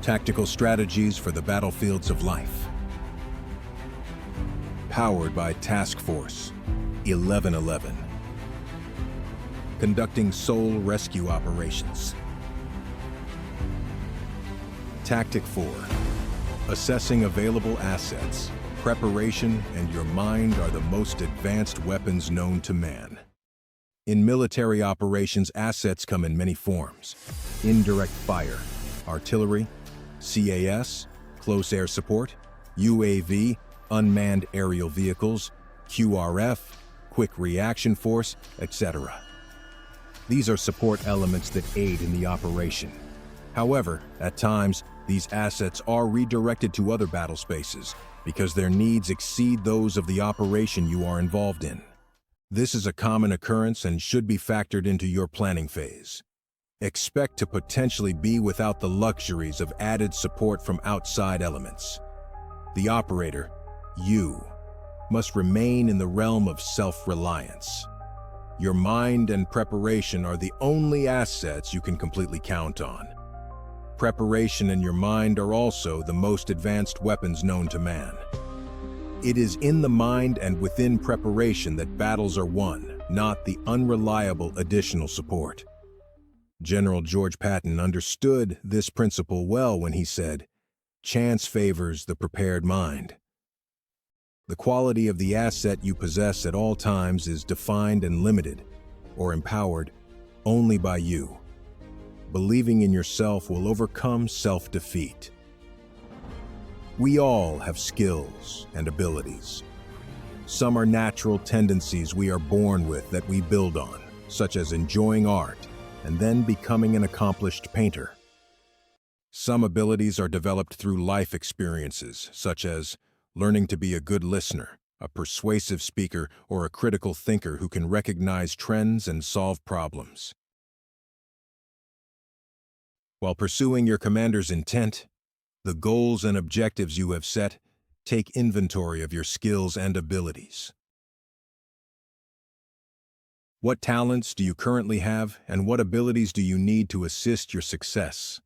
Tactical strategies for the battlefields of life. Powered by Task Force 1111. Conducting soul rescue operations. Tactic 4. Assessing available assets. Preparation and your mind are the most advanced weapons known to man. In military operations, assets come in many forms. Indirect fire, artillery, CAS, close air support, UAV, unmanned aerial vehicles, QRF, quick reaction force, etc. These are support elements that aid in the operation. However, at times, these assets are redirected to other battle spaces because their needs exceed those of the operation you are involved in. This is a common occurrence and should be factored into your planning phase. Expect to potentially be without the luxuries of added support from outside elements. The operator, you, must remain in the realm of self-reliance. Your mind and preparation are the only assets you can completely count on. Preparation and your mind are also the most advanced weapons known to man. It is in the mind and within preparation that battles are won, not the unreliable additional support. General George Patton understood this principle well when he said, "Chance favors the prepared mind." The quality of the asset you possess at all times is defined and limited, or empowered, only by you. Believing in yourself will overcome self-defeat. We all have skills and abilities. Some are natural tendencies we are born with that we build on, such as enjoying art and then becoming an accomplished painter. Some abilities are developed through life experiences, such as learning to be a good listener, a persuasive speaker, or a critical thinker who can recognize trends and solve problems. While pursuing your commander's intent, the goals and objectives you have set, take inventory of your skills and abilities. What talents do you currently have, and what abilities do you need to assist your success?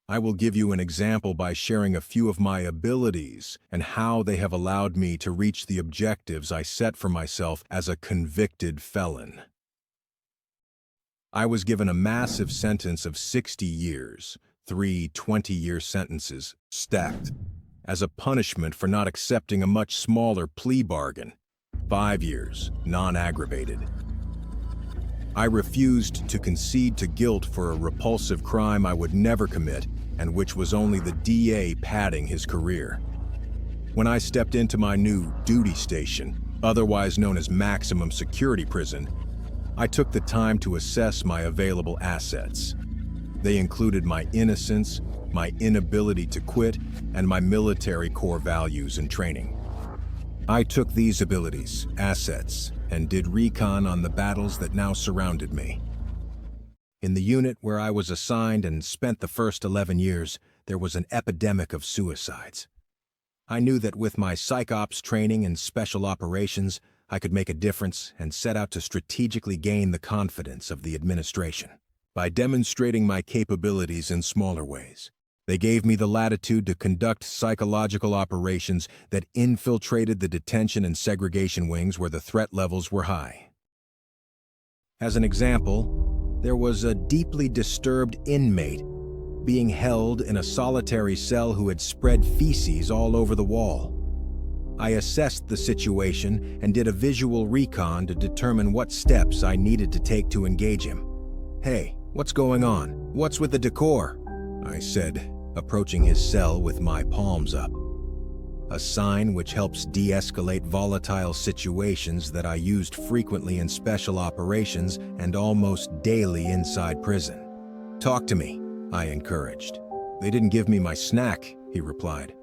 I will give you an example by sharing a few of my abilities and how they have allowed me to reach the objectives I set for myself as a convicted felon. I was given a massive sentence of 60 years, 3 20-year sentences, stacked, as a punishment for not accepting a much smaller plea bargain, 5 years, non-aggravated. I refused to concede to guilt for a repulsive crime I would never commit and which was only the DA padding his career. When I stepped into my new duty station, otherwise known as maximum security prison, I took the time to assess my available assets. They included my innocence, my inability to quit, and my military core values and training. I took these abilities, assets, and did recon on the battles that now surrounded me. In the unit where I was assigned and spent the first 11 years, there was an epidemic of suicides. I knew that with my psych ops training and special operations, I could make a difference and set out to strategically gain the confidence of the administration by demonstrating my capabilities in smaller ways. They gave me the latitude to conduct psychological operations that infiltrated the detention and segregation wings where the threat levels were high. As an example, there was a deeply disturbed inmate being held in a solitary cell who had spread feces all over the wall. I assessed the situation and did a visual recon to determine what steps I needed to take to engage him. "Hey, what's going on? What's with the decor?" I said, approaching his cell with my palms up. A sign which helps de-escalate volatile situations that I used frequently in special operations and almost daily inside prison. "Talk to me," I encouraged. "They didn't give me my snack," he replied.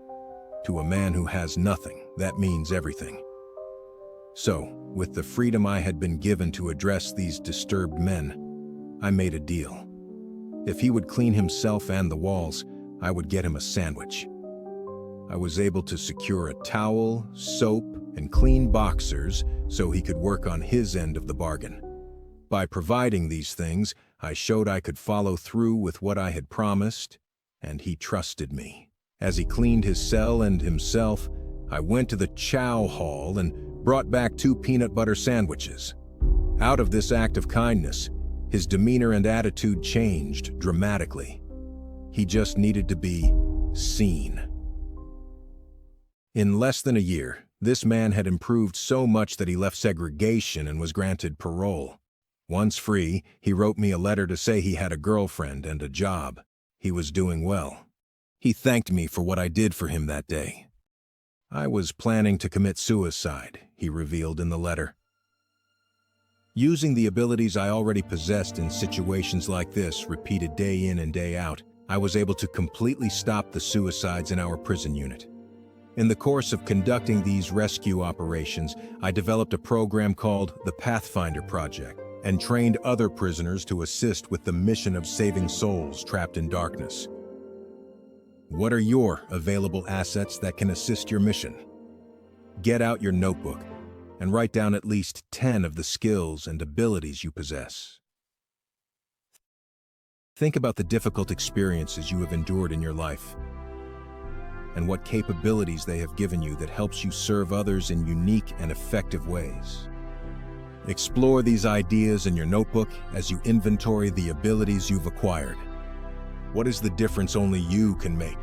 To a man who has nothing, that means everything. So, with the freedom I had been given to address these disturbed men, I made a deal. If he would clean himself and the walls, I would get him a sandwich. I was able to secure a towel, soap, and clean boxers so he could work on his end of the bargain. By providing these things, I showed I could follow through with what I had promised and he trusted me. As he cleaned his cell and himself, I went to the chow hall and brought back 2 peanut butter sandwiches. Out of this act of kindness, his demeanor and attitude changed dramatically. He just needed to be seen. In less than a year, this man had improved so much that he left segregation and was granted parole. Once free, he wrote me a letter to say he had a girlfriend and a job. He was doing well. He thanked me for what I did for him that day. I was planning to commit suicide, he revealed in the letter. Using the abilities I already possessed in situations like this, repeated day in and day out, I was able to completely stop the suicides in our prison unit. In the course of conducting these rescue operations, I developed a program called the Pathfinder Project and trained other prisoners to assist with the mission of saving souls trapped in darkness. What are your available assets that can assist your mission? Get out your notebook and write down at least 10 of the skills and abilities you possess. Think about the difficult experiences you have endured in your life and what capabilities they have given you that helps you serve others in unique and effective ways. Explore these ideas in your notebook as you inventory the abilities you've acquired. What is the difference only you can make?